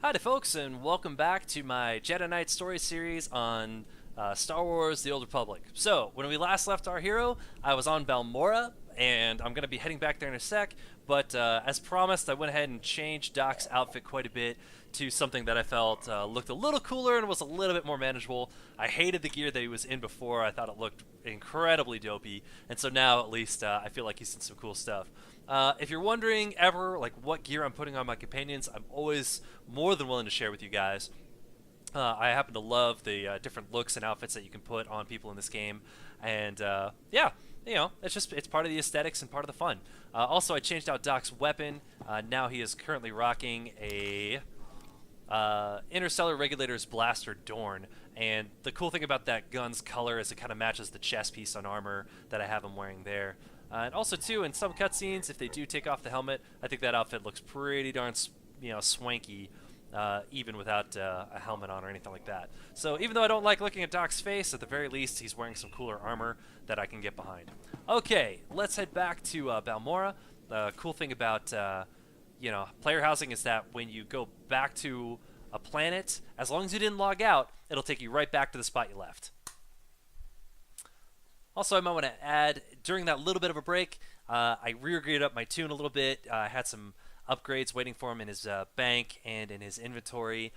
Howdy folks, and welcome back to my Jedi Knight story series on Star Wars The Old Republic. So, when we last left our hero, I was on Balmorra, and I'm going to be heading back there in a sec, but as promised, I went ahead and changed Doc's outfit quite a bit to something that I felt looked a little cooler and was a little bit more manageable. I hated the gear that he was in before. I thought it looked incredibly dopey, and so now at least I feel like he's in some cool stuff. If you're wondering ever like what gear I'm putting on my companions, I'm always more than willing to share with you guys. I happen to love the different looks and outfits that you can put on people in this game, and yeah, it's part of the aesthetics and part of the fun. Also, I changed out Doc's weapon. Now he is currently rocking a Interstellar Regulator's Blaster Dorn, and the cool thing about that gun's color is it kind of matches the chest piece on armor that I have him wearing there. And also, too, in some cutscenes, if they do take off the helmet, I think that outfit looks pretty darn, swanky, even without a helmet on or anything like that. So even though I don't like looking at Doc's face, at the very least, he's wearing some cooler armor that I can get behind. Okay, let's head back to Balmorra. The cool thing about, player housing is that when you go back to a planet, as long as you didn't log out, it'll take you right back to the spot you left. Also, I might want to add, during that little bit of a break, I rear-graded up my tune a little bit. I had some upgrades waiting for him in his bank and in his inventory.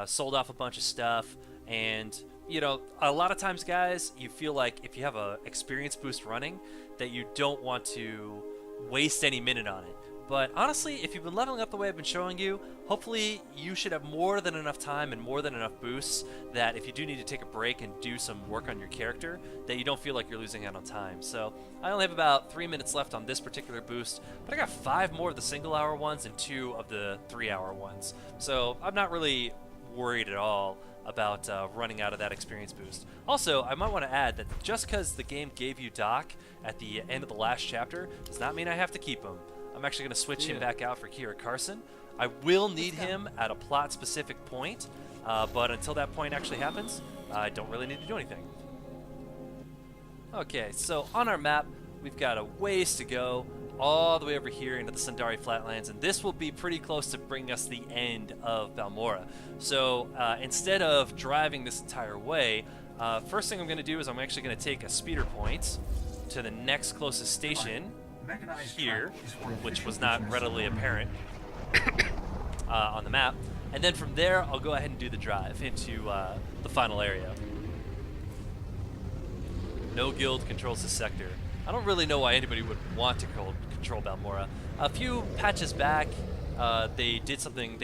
Sold off a bunch of stuff. And, a lot of times, guys, you feel like if you have a experience boost running, that you don't want to waste any minute on it. But honestly, if you've been leveling up the way I've been showing you, hopefully you should have more than enough time and more than enough boosts that if you do need to take a break and do some work on your character, that you don't feel like you're losing out on time. So I only have about 3 minutes left on this particular boost, but I got 5 more of the single-hour ones and 2 of the 3-hour ones. So I'm not really worried at all about running out of that experience boost. Also, I might want to add that just because the game gave you Doc at the end of the last chapter does not mean I have to keep him. I'm actually going to switch him back out for Kira Carson. I will need him at a plot-specific point, but until that point actually happens, I don't really need to do anything. Okay, so on our map, we've got a ways to go, all the way over here into the Sundari Flatlands, and this will be pretty close to bringing us the end of Balmorra. So instead of driving this entire way, first thing I'm going to do is I'm actually going to take a speeder point to the next closest station here, which was not readily apparent on the map, and then from there I'll go ahead and do the drive into the final area. No guild controls this sector. I don't really know why anybody would want to control Balmorra. A few patches back, they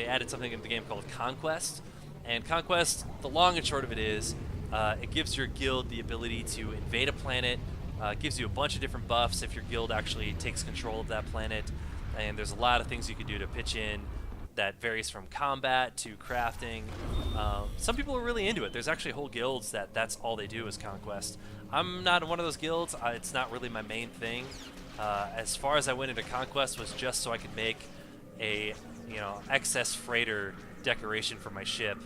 added something in the game called Conquest, and Conquest, the long and short of it is, it gives your guild the ability to invade a planet. Gives you a bunch of different buffs if your guild actually takes control of that planet, and there's a lot of things you can do to pitch in that varies from combat to crafting. Some people are really into it. There's actually whole guilds that's all they do is Conquest. I'm not in one of those guilds. It's not really my main thing. As far as I went into Conquest was just so I could make a excess freighter decoration for my ship,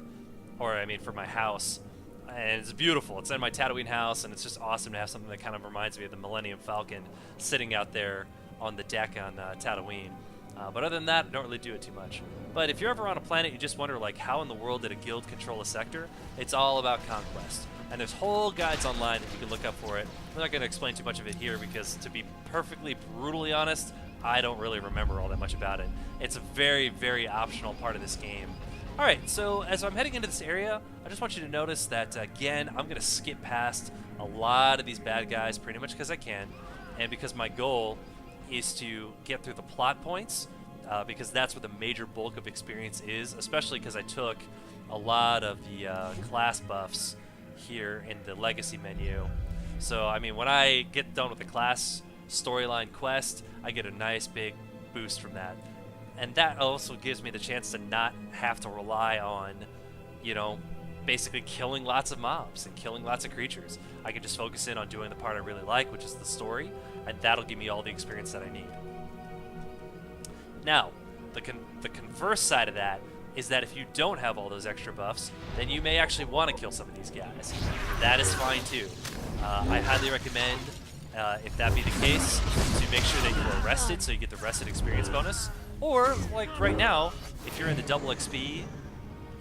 or I mean for my house. And it's beautiful. It's in my Tatooine house, and it's just awesome to have something that kind of reminds me of the Millennium Falcon sitting out there on the deck on Tatooine. But other than that, I don't really do it too much. But if you're ever on a planet, you just wonder, like, how in the world did a guild control a sector? It's all about Conquest. And there's whole guides online that you can look up for it. I'm not going to explain too much of it here because, to be perfectly brutally honest, I don't really remember all that much about it. It's a very, very optional part of this game. Alright, so as I'm heading into this area, I just want you to notice that, again, I'm going to skip past a lot of these bad guys pretty much because I can, and because my goal is to get through the plot points, because that's where the major bulk of experience is, especially because I took a lot of the class buffs here in the Legacy menu. So, I mean, when I get done with the class storyline quest, I get a nice big boost from that. And that also gives me the chance to not have to rely on, basically killing lots of mobs and killing lots of creatures. I can just focus in on doing the part I really like, which is the story, and that'll give me all the experience that I need. Now, the converse side of that is that if you don't have all those extra buffs, then you may actually want to kill some of these guys. That is fine too. I highly recommend, if that be the case, to make sure that you are rested so you get the rested experience bonus. Or, like right now, if you're in the double XP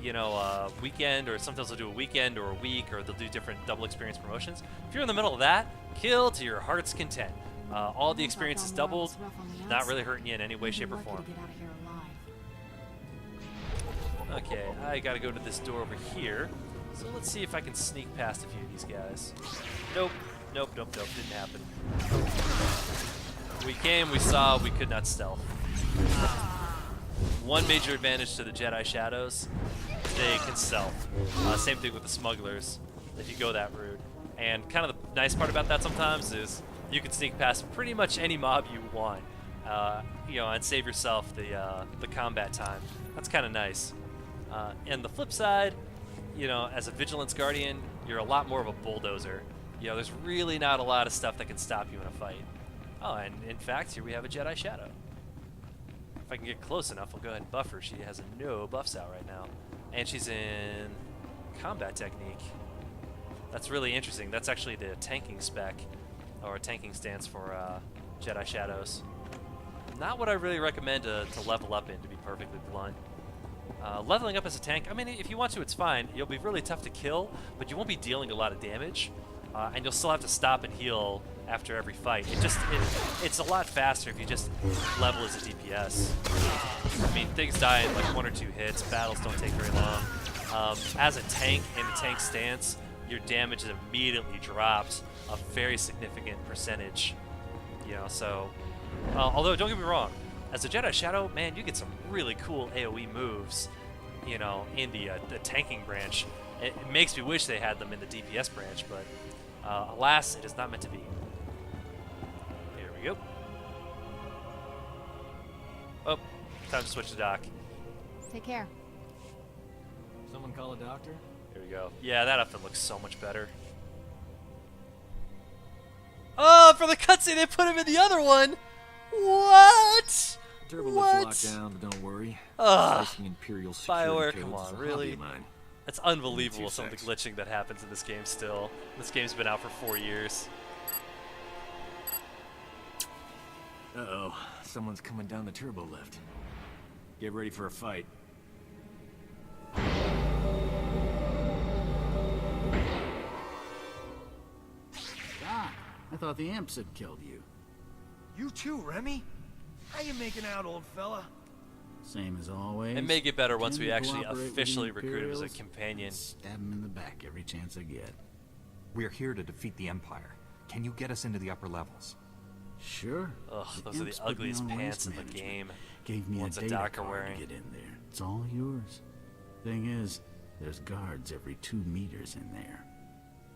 you know, weekend, or sometimes they'll do a weekend or a week, or they'll do different double experience promotions. If you're in the middle of that, kill to your heart's content. All the experience is doubled, not really hurting you in any way, shape, or form. Okay, I gotta go to this door over here. So let's see if I can sneak past a few of these guys. Nope, nope, nope, nope, didn't happen. We came, we saw, we could not stealth. One major advantage to the Jedi Shadows, they can stealth. Same thing with the smugglers, if you go that route. And kind of the nice part about that sometimes is you can sneak past pretty much any mob you want, you know, and save yourself the combat time. That's kind of nice. And the flip side, you know, as a Vigilance Guardian, you're a lot more of a bulldozer. You know, there's really not a lot of stuff that can stop you in a fight. Oh, and in fact, here we have a Jedi Shadow. If I can get close enough, I'll go ahead and buff her. She has no buffs out right now. And she's in combat technique. That's really interesting. That's actually the tanking spec, or tanking stance for Jedi Shadows. Not what I really recommend to level up in, to be perfectly blunt. Leveling up as a tank, I mean, if you want to, it's fine. You'll be really tough to kill, but you won't be dealing a lot of damage. And you'll still have to stop and heal after every fight. It's a lot faster if you just level as a DPS. I mean, things die in like 1 or 2 hits. Battles don't take very long. As a tank in the tank stance, your damage is immediately dropped a very significant percentage. You know, so although don't get me wrong, as a Jedi Shadow, man, you get some really cool AoE moves. You know, in the tanking branch. It makes me wish they had them in the DPS branch, but alas, it is not meant to be. Here we go. Oh, time to switch to dock. Take care. Someone call a doctor? Here we go. Yeah, that outfit looks so much better. Oh, for the cutscene, they put him in the other one. What? Turbo What? looks locked down, but don't worry. Ugh. Slicing Imperial security BioWare, codes come is on, a really? hobby of mine. It's unbelievable Two some of the secs. glitching that happens in this game still. This game's been out for 4 years. Uh-oh. Someone's coming down the turbo lift. Get ready for a fight. Ah, I thought the imps had killed you. You too, Remy? How you making out, old fella? Same as always. It may get better once we Tend to actually cooperate with officially the recruit him as a Imperials, companion. Stab him in the back every chance I get. We're here to defeat the Empire. Can you get us into the upper levels? Sure. Ugh, those are the imps put me ugliest on pants waste in the management. game. Gave me Ones a that data Doc are card wearing. to get in there. It's all yours. Thing is, there's guards every 2 meters in there.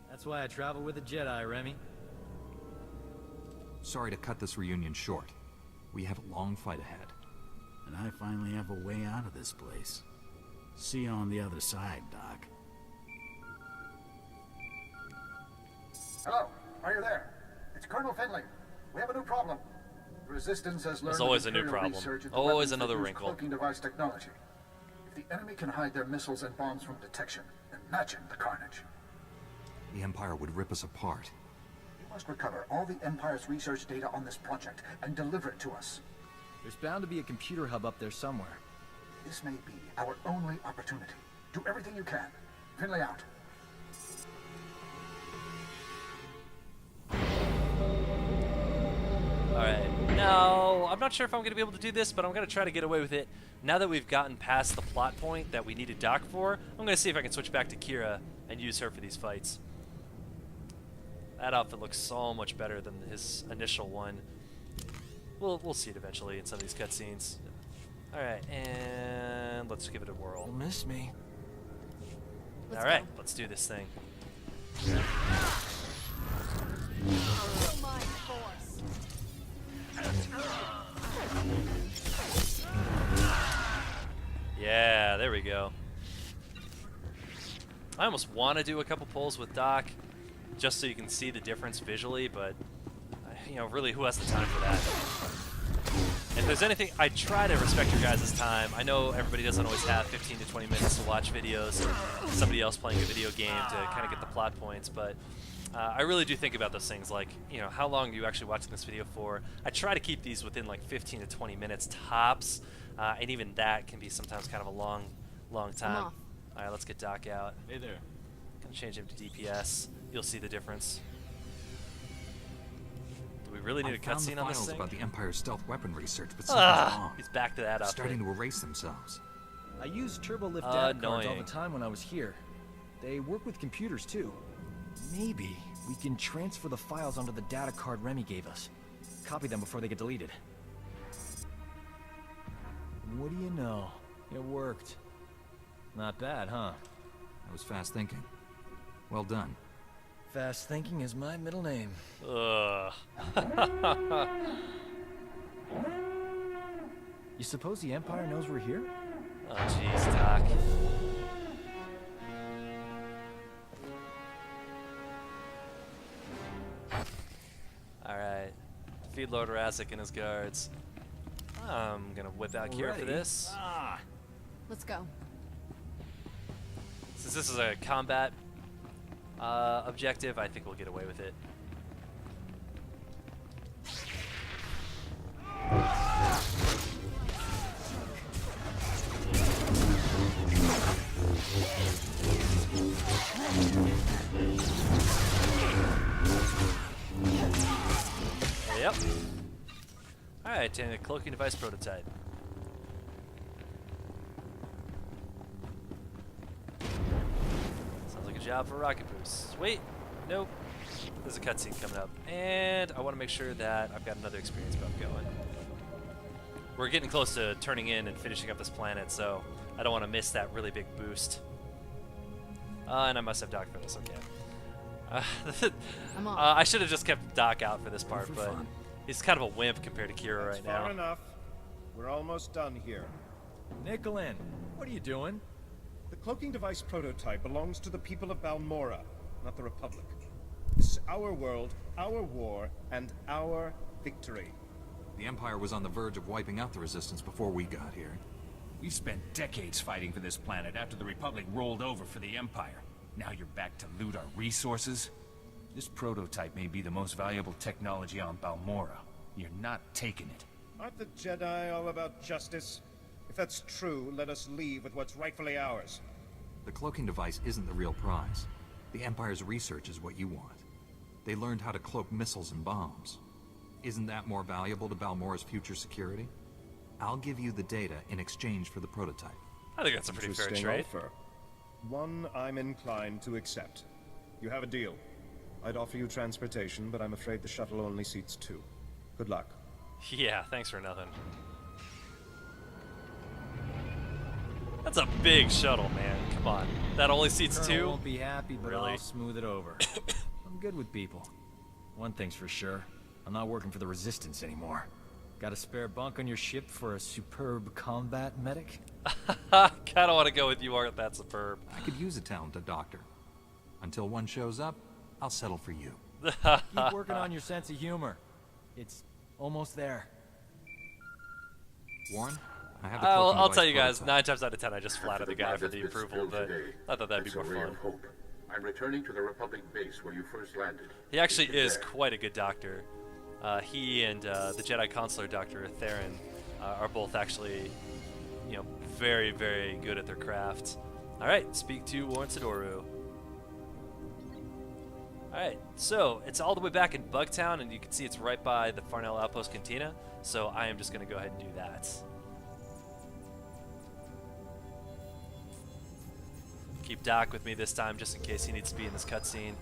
That's why I travel with a Jedi, Remy. Sorry to cut this reunion short. We have a long fight ahead. And I finally have a way out of this place. See you on the other side, Doc. Hello, are you there? It's Colonel Finley. We have a new problem. The Resistance has learned There's always a of new Imperial problem. research into Always weapons that another use wrinkle. cloaking device technology. If the enemy can hide their missiles and bombs from detection, imagine the carnage. The Empire would rip us apart. We must recover all the Empire's research data on this project and deliver it to us. There's bound to be a computer hub up there somewhere. This may be our only opportunity. Do everything you can. Finley out. Alright, now, I'm not sure if I'm going to be able to do this, but I'm going to try to get away with it. Now that we've gotten past the plot point that we needed Doc for, I'm going to see if I can switch back to Kira and use her for these fights. That outfit looks so much better than his initial one. We'll see it eventually in some of these cutscenes. Alright, and let's give it a whirl. You'll miss me. Alright, let's do this thing. Yeah, there we go. I almost want to do a couple pulls with Doc, just so you can see the difference visually, but, you know, really, who has the time for that? If there's anything, I try to respect your guys' time. I know everybody doesn't always have 15 to 20 minutes to watch videos or somebody else playing a video game to kind of get the plot points, but I really do think about those things, like, you know, how long are you actually watching this video for? I try to keep these within like 15 to 20 minutes tops, and even that can be sometimes kind of a long time. Alright, let's get Doc out. Hey there. Gonna change him to DPS. You'll see the difference. Do we really need a found the cutscene on this files thing? about the Empire's stealth weapon research, but something's wrong. He's back to that They're outfit. starting to erase themselves. I used turbolift data cards all the Annoying. time when I was here. They work with computers too. Maybe we can transfer the files onto the data card Remy gave us. Copy them before they get deleted. What do you know? It worked. Not bad, huh? That was fast thinking. Well done. Fast thinking is my middle name. Ugh. You suppose the Empire knows we're here? Oh jeez, Doc. Alright. Defeat Lord Razak and his guards. I'm gonna whip out Kira for Already? this. Let's go. Since this is a combat objective, I think we'll get away with it. Yep. Alright, and a cloaking device prototype. Sounds like a job for rocket boosts. Wait, nope. There's a cutscene coming up. And I want to make sure that I've got another experience buff going. We're getting close to turning in and finishing up this planet, so I don't want to miss that really big boost. And I must have Doc for this, okay. I'm on. I should have just kept Doc out for this part, for but fun. he's kind of a wimp compared to Kira right now. Far enough. We're almost done here. Nicholin, what are you doing? The cloaking device prototype belongs to the people of Balmorra, not the Republic. This is our world, our war, and our victory. The Empire was on the verge of wiping out the Resistance before we got here. We spent decades fighting for this planet after the Republic rolled over for the Empire. Now you're back to loot our resources? This prototype may be the most valuable technology on Balmorra. You're not taking it. Aren't the Jedi all about justice? If that's true, let us leave with what's rightfully ours. The cloaking device isn't the real prize. The Empire's research is what you want. They learned how to cloak missiles and bombs. Isn't that more valuable to Balmorra's future security? I'll give you the data in exchange for the prototype. I think that's a pretty fair Interesting trade. offer. One I'm inclined to accept. You have a deal. I'd offer you transportation, but I'm afraid the shuttle only seats 2. Good luck. Yeah, thanks for nothing. That's a big shuttle, man. Come on. That only seats Colonel 2? won't be happy, but Really? I'll smooth it over. I'm good with people. One thing's for sure. I'm not working for the Resistance anymore. Got a spare bunk on your ship for a superb combat medic? Kinda want to go with you, aren't that superb? I could use a talented doctor. Until one shows up, I'll settle for you. Keep working on your sense of humor. It's almost there. Warren, I have the I'll cloaking device tell you guys, prototype. 9 times out of 10, I just flatter the guy for the approval, but I thought that'd be more fun. Hope. I'm returning to the Republic base where you first landed. He actually is quite a good doctor. He and the Jedi Consular Dr. Theron are both actually, you know, very, very good at their craft. Alright, speak to Warren Sidoru. Alright, so it's all the way back in Bugtown, and you can see it's right by the Farnell Outpost Cantina, so I am just going to go ahead and do that. Keep Doc with me this time, just in case he needs to be in this cutscene.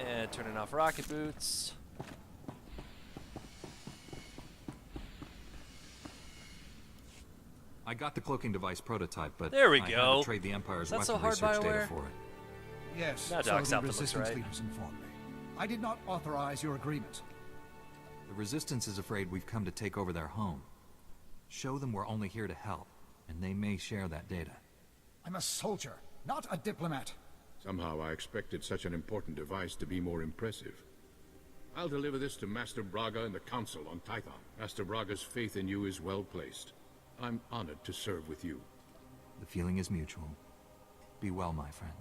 And turning off rocket boots. I got the cloaking device prototype, but There we I go. had to trade the Empire's Is that weapon so hard, research data BioWare? for it. Yes, Now so Doc's the outfit looks Resistance right. leaders informed me. I did not authorize your agreement. The Resistance is afraid we've come to take over their home. Show them we're only here to help, and they may share that data. I'm a soldier, not a diplomat. Somehow I expected such an important device to be more impressive. I'll deliver this to Master Braga and the Council on Tython. Master Braga's faith in you is well placed. I'm honored to serve with you. The feeling is mutual. Be well, my friend.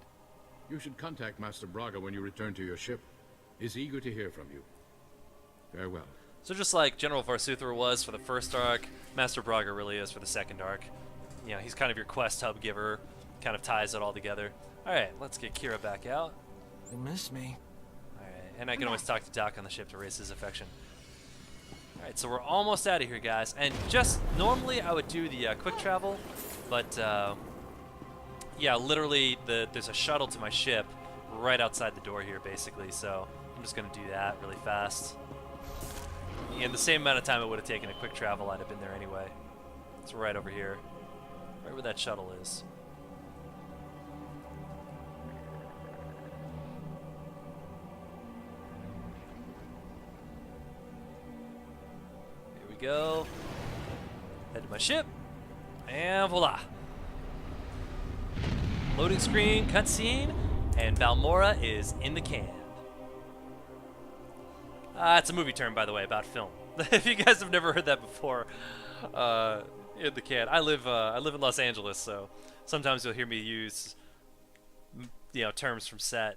You should contact Master Braga when you return to your ship. He's eager to hear from you. Farewell. So just like General Varsuthra was for the first arc, Master Braga really is for the second arc. You know, he's kind of your quest hub giver, kind of ties it all together. Alright, let's get Kira back out. You miss me. Alright, and I can always talk to Doc on the ship to raise his affection. Alright, so we're almost out of here, guys. And just, normally I would do the quick travel, but yeah, literally there's a shuttle to my ship right outside the door here, basically, so I'm just going to do that really fast. In the same amount of time it would have taken a quick travel, I'd have been there anyway. It's right over here, right where that shuttle is. Here we go. Head to my ship, and voila. Loading screen, cutscene, and Balmorra is in the can. It's a movie term, by the way, about film. If you guys have never heard that before, in the can. I live in Los Angeles, so sometimes you'll hear me use, you know, terms from set.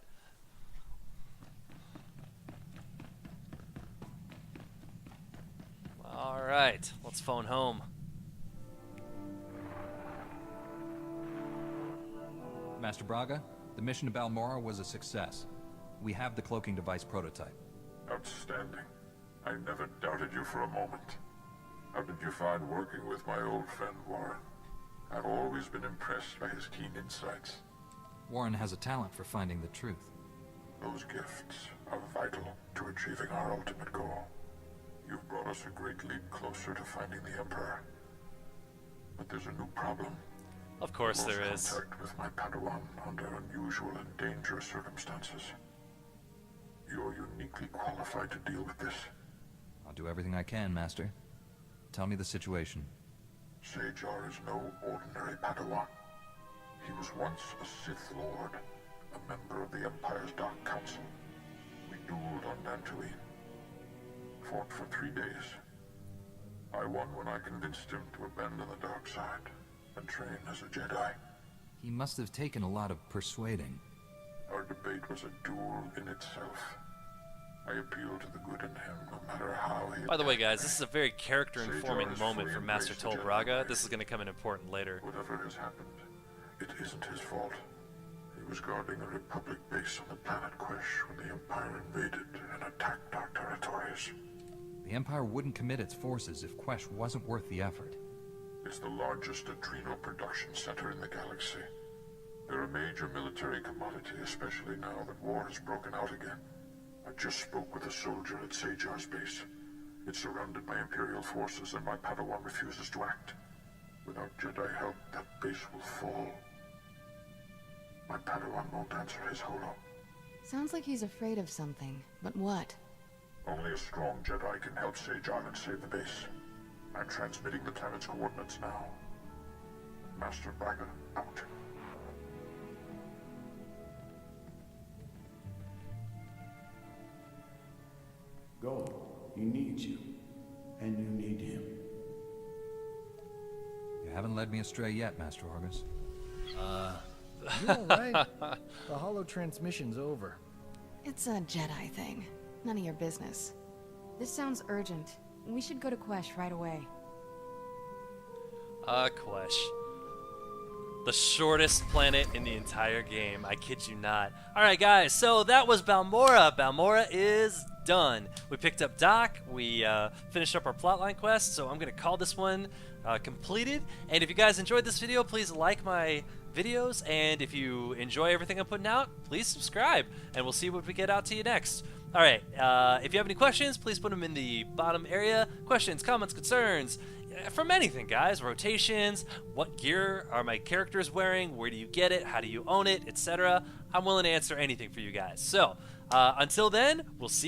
All right, let's phone home. Master Braga, the mission to Balmorra was a success. We have the cloaking device prototype. Outstanding. I never doubted you for a moment. How did you find working with my old friend Warren? I've always been impressed by his keen insights. Warren has a talent for finding the truth. Those gifts are vital to achieving our ultimate goal. You've brought us a great leap closer to finding the Emperor. But there's a new problem. Of course there is. Contact with my Padawan under unusual and dangerous circumstances. You're uniquely qualified to deal with this. I'll do everything I can, Master. Tell me the situation. Sajar is no ordinary Padawan. He was once a Sith Lord, a member of the Empire's Dark Council. We dueled on Dantooine. Fought for 3 days. I won when I convinced him to abandon the dark side and train as a Jedi. He must have taken a lot of persuading. Our debate was a duel in itself. I appeal to the good in him, no matter how he... By the way, guys, this is a very character-informing moment for Master Tol Braga. This is going to come in important later. Whatever has happened, it isn't his fault. He was guarding a Republic base on the planet Quesh when the Empire invaded and attacked our territories. The Empire wouldn't commit its forces if Quesh wasn't worth the effort. It's the largest adrenal production center in the galaxy. They're a major military commodity, especially now that war has broken out again. I just spoke with a soldier at Sajar's base. It's surrounded by Imperial forces and my Padawan refuses to act. Without Jedi help, that base will fall. My Padawan won't answer his holo. Sounds like he's afraid of something, but what? Only a strong Jedi can help Sajar and save the base. I'm transmitting the planet's coordinates now. Master Braga, out. Go. He needs you. And you need him. You haven't led me astray yet, Master Orgus. You alright? The holo transmission's over. It's a Jedi thing. None of your business. This sounds urgent. We should go to Quesh right away. Quesh. The shortest planet in the entire game. I kid you not. Alright, guys, so that was Balmorra. Balmorra is done. We picked up Doc. We finished up our plotline quest, so I'm going to call this one completed. And if you guys enjoyed this video, please like my videos. And if you enjoy everything I'm putting out, please subscribe. And we'll see what we get out to you next. Alright, if you have any questions, please put them in the bottom area. Questions, comments, concerns, from anything, guys. Rotations, what gear are my characters wearing, where do you get it, how do you own it, etc. I'm willing to answer anything for you guys. So, until then, we'll see